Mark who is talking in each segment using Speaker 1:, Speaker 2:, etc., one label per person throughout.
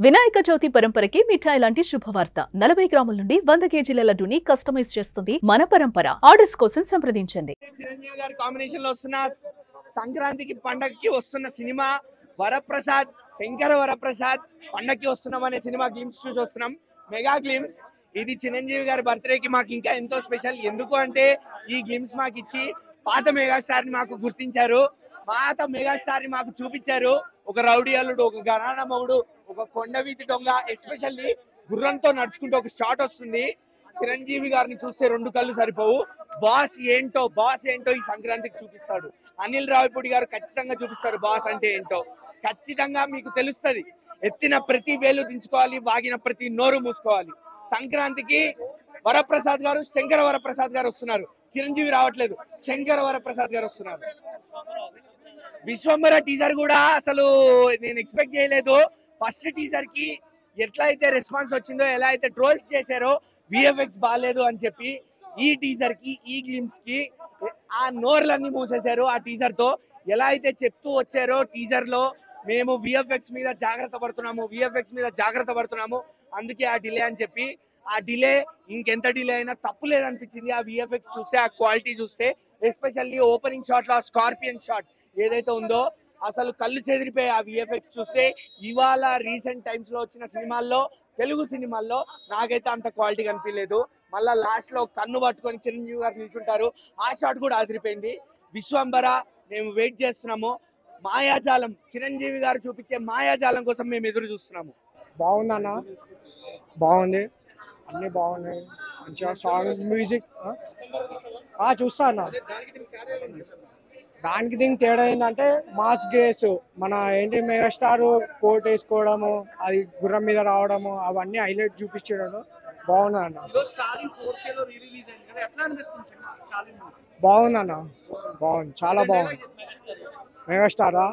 Speaker 1: వినాయక చవితి పరంపరకి మిఠాయి లాంటి శుభవార్త 40 గ్రాముల నుండి 100 కేజీల లడ్డూని కస్టమైజ్ చేస్తుంది మన పరంపర. ఆర్డర్స్ కోసం సంప్రదించండి.
Speaker 2: చిరంజీవి గారి కాంబినేషన్ లో వస్తున్న సంక్రాంతికి పండగకి వస్తున్న సినిమా వరప్రసాద్, శంకర వరప్రసాద్ పండగకి వస్తున్నాం అనే సినిమా గ్లిమ్స్ చూసి వస్తున్నాం. మెగా గ్లిమ్స్ ఇది చిరంజీవి గారి బర్త్డేకి మాకు ఇంకా ఎంతో స్పెషల్. ఎందుకు అంటే ఈ గ్లిమ్స్ మాకు ఇచ్చి పాత మెగాస్టార్ ని మాకు గుర్తించారు, పాత మెగాస్టార్ ని మాకు చూపించారు. ఒక రౌడీ అల్లుడు, ఒక గరాణ మగుడు, ఒక కొండవీతి దొంగ, ఎస్పెషల్లీ గుర్రంతో నడుచుకుంటూ ఒక షాట్ వస్తుంది. చిరంజీవి గారిని చూస్తే రెండు కళ్ళు సరిపోవు. బాస్ ఏంటో ఈ సంక్రాంతికి చూపిస్తాడు. అనిల్ రావిపూడి గారు ఖచ్చితంగా చూపిస్తారు బాస్ అంటే ఏంటో. ఖచ్చితంగా మీకు తెలుస్తుంది. ఎత్తిన ప్రతి వేలు దించుకోవాలి, వాగిన ప్రతి నోరు మూసుకోవాలి. సంక్రాంతికి వరప్రసాద్ గారు, శంకర వరప్రసాద్ గారు వస్తున్నారు. చిరంజీవి రావట్లేదు, శంకర వరప్రసాద్ గారు వస్తున్నారు. విశ్వంబర టీజర్ కూడా అసలు నేను ఎక్స్పెక్ట్ చేయలేదు. ఫస్ట్ టీజర్ కి ఎట్లా అయితే రెస్పాన్స్ వచ్చిందో, ఎలా అయితే ట్రోల్స్ చేశారో విఎఫ్ఎక్స్ బాగాలేదు అని చెప్పి, ఈ టీజర్ కి, ఈ గ్లిమ్స్ కి ఆ నోర్లన్నీ మూసేశారు. ఆ టీజర్ తో ఎలా అయితే చెప్తూ వచ్చారో టీజర్ లో, మేము విఎఫ్ఎక్స్ మీద జాగ్రత్త పడుతున్నాము, అందుకే ఆ డిలే అని చెప్పి, ఆ డిలే ఇంకెంత డిలే అయినా తప్పు లేదనిపించింది. ఆ విఎఫ్ఎక్స్ చూస్తే, ఆ క్వాలిటీ చూస్తే, ఎస్పెషల్లీ ఓపెనింగ్ షాట్ లో ఆ స్కార్పియన్ షాట్ ఏదైతే ఉందో అసలు కళ్ళు చెదిరిపోయి ఆ విఎఫ్ఎక్స్ చూస్తే. ఇవాళ రీసెంట్ టైమ్స్ లో వచ్చిన సినిమాల్లో, తెలుగు సినిమాల్లో నాకైతే అంత క్వాలిటీ కనిపించలేదు. మళ్ళా లాస్ట్ లో కన్ను పట్టుకొని చిరంజీవి గారు నిల్చుంటారు, ఆ షాట్ కూడా ఆదిరిపోయింది. విశ్వంబర మేము వెయిట్ చేస్తున్నాము. మాయాజాలం, చిరంజీవి గారు చూపించే మాయాజాలం కోసం మేము ఎదురు చూస్తున్నాము.
Speaker 3: బాగుందన్న, బాగుంది, అన్ని బాగున్నాయి, మంచిగా సాంగ్ మ్యూజిక్ చూస్తా అన్న. దానికి దీనికి తేడా ఏంటంటే మాస్ గ్రేస్, మన ఏంటి మెగాస్టార్ కోట్ వేసుకోవడము, అది గుర్రం మీద రావడము, అవన్నీ హైలైట్ చూపించడం బాగుంది అన్న. బాగుంది అన్న, బాగుంది, చాలా బాగుంది. మెగాస్టారా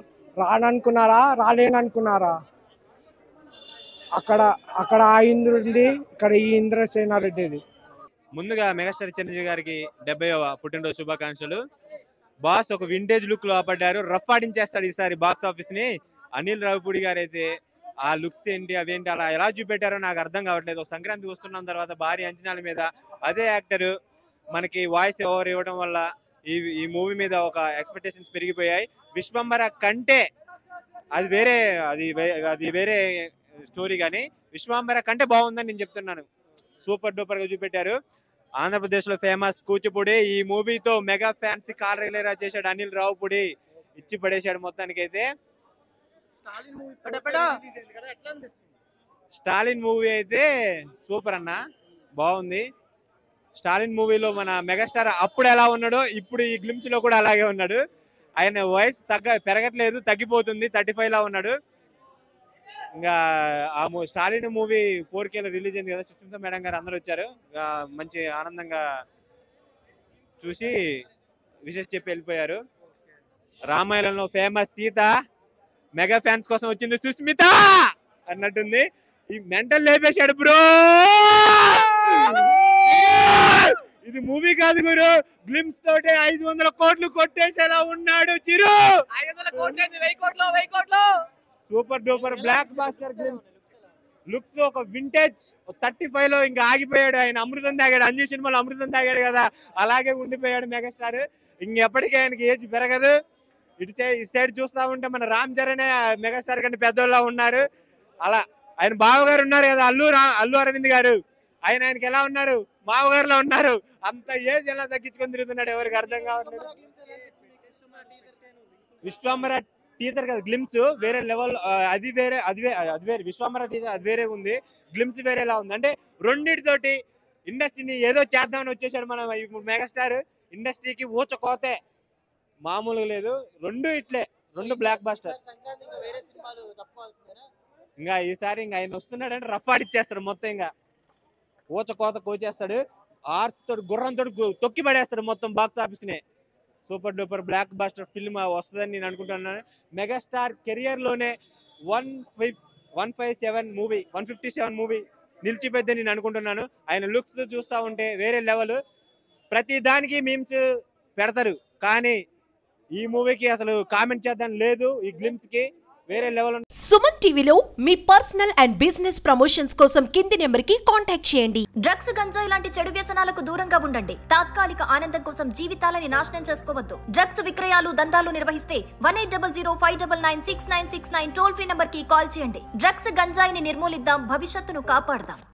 Speaker 3: రాననుకున్నారా, రాలేననుకున్నారా? అక్కడ ఆ ఇంద్రుడిది, ఇక్కడ ఈ ఇంద్రసేనారెడ్డిది.
Speaker 4: ముందుగా మెగాస్టార్ చిరంజీవి గారికి 70వ పుట్టినరోజు శుభాకాంక్షలు. బాస్ ఒక వింటేజ్ లుక్ లో పడ్డారు, రఫ్ ఆడించేస్తాడు ఈసారి బాక్స్ ఆఫీస్ ని. అనిల్ రావిపూడి గారు అయితే ఆ లుక్స్ ఏంటి, అవేంటి, అలా ఎలా చూపెట్టారో నాకు అర్థం కావట్లేదు. ఒక సంక్రాంతి వస్తున్న తర్వాత భారీ అంచనాల మీద అదే యాక్టర్ మనకి వాయిస్ ఓవర్ ఇవ్వడం వల్ల ఈ మూవీ మీద ఒక ఎక్స్పెక్టేషన్స్ పెరిగిపోయాయి. విశ్వంబర కంటే అది వేరే స్టోరీ, కానీ విశ్వంబర కంటే బాగుందని నేను చెప్తున్నాను. సూపర్ డూపర్ గా చూపెట్టారు. ఆంధ్రప్రదేశ్ లో ఫేమస్ కూచిపూడి, ఈ మూవీతో మెగా ఫ్యాన్స్ కాలరేలేరా చేశాడు అనిల్ రావిపూడి, ఇచ్చి పడేశాడు మొత్తానికి. అయితే స్టాలిన్ మూవీ అయితే సూపర్ అన్న, బాగుంది. స్టాలిన్ మూవీలో మన మెగాస్టార్ అప్పుడు ఎలా ఉన్నాడో ఇప్పుడు ఈ గ్లిమ్స్ లో కూడా అలాగే ఉన్నాడు. ఆయన వయసు పెరగట్లేదు, తగ్గిపోతుంది, 35 లా ఉన్నాడు. ఇంకా ఆ స్టాలిన్ మూవీ 4K రిలీజ్ అయింది కదా, సుష్మిత మేడం గారు అందరూ వచ్చారు. మంచి ఆనందంగా చూసి విశేష చెప్పి వెళ్ళిపోయారు. రామాయణంలో ఫేమస్ సీత మెగా ఫ్యాన్స్ కోసం వచ్చింది సుష్మిత అన్నట్టుంది. ఈ మెంటల్ లేపేశాడు బ్రో. ఇది మూవీ కాదు గురు, గ్లిమ్స్ తోటే 500 కోట్లు కొట్టేసేలా ఉన్నాడు Chiru. Super duper blockbuster glimpse looks. ఒక వింటేజ్ 35 లో ఇంకా ఆగిపోయాడు ఆయన. అమృతం తాగాడు, అంజీ సినిమాలో అమృతం తాగాడు కదా, అలాగే ఉండిపోయాడు మెగాస్టార్. ఇంకెప్పటికీ ఆయనకి ఏజ్ పెరగదు. ఇటు సైడ్ చూస్తా ఉంటే మన రామ్ చరణ్ మెగాస్టార్ కంటే పెద్దోళ్ళ ఉన్నారు. అలా ఆయన బావగారు ఉన్నారు కదా, అల్లు అరవింద్ గారు, ఆయనకి ఎలా ఉన్నారు, మావగారులో ఉన్నారు. అంత ఏజ్ ఎలా తగ్గించుకొని తిరుగుతున్నాడు, ఎవరికి అర్థం కావట్లేదు. విశ్వంబర టీజర్ కదా, గ్లిమ్స్ వేరే లెవెల్, అది వేరే విశ్వంబర టీజర్ అది వేరే ఉంది, గ్లిమ్స్ వేరేలా ఉంది. అంటే రెండింటితోటి ఇండస్ట్రీని ఏదో చేద్దామని వచ్చేసాడు మన ఇప్పుడు మెగాస్టార్. ఇండస్ట్రీకి ఊచకోతే మామూలుగా లేదు. రెండు బ్లాక్ బాస్టర్. ఇంకా ఈసారి ఇంకా ఆయన వస్తున్నాడంటే రఫ్ ఆడిచ్చేస్తాడు మొత్తం. ఇంకా ఊచకోత కోచేస్తాడు, ఆర్ట్స్ తోటి గుర్రంతో తొక్కి పడేస్తాడు మొత్తం బాక్స్ ఆఫీస్ ని. Super duper blockbuster film వస్తుందని నేను అనుకుంటున్నాను. మెగాస్టార్ కెరియర్ లోనే 157 మూవీ నిలిచిపోద్దని నేను అనుకుంటున్నాను. ఆయన లుక్స్ చూస్తూ ఉంటే వేరే లెవెల్. ప్రతి దానికి మీమ్స్ పెడతారు, కానీ ఈ మూవీకి అసలు కామెంట్ చేద్దాం లేదు. ఈ గ్లిమ్స్ కి వేరే లెవెల్.
Speaker 5: సుమన్ టీవీలో మీ పర్సనల్ అండ్ బిజినెస్ ప్రమోషన్స్ కోసం కింది నెంబర్కి కాంటాక్ట్ చేయండి.
Speaker 6: డ్రగ్స్, గంజాయి లాంటి చెడు వ్యసనాలకు దూరంగా ఉండండి. తాత్కాలిక ఆనందం కోసం జీవితాలని నాశనం చేసుకోవద్దు. డ్రగ్స్ విక్రయాలు, దందాలు నిర్వహిస్తే 1800599699 టోల్ ఫ్రీ నంబర్ కి కాల్ చేయండి. డ్రగ్స్, గంజాయిని నిర్మూలిద్దాం, భవిష్యత్తును కాపాడదాం.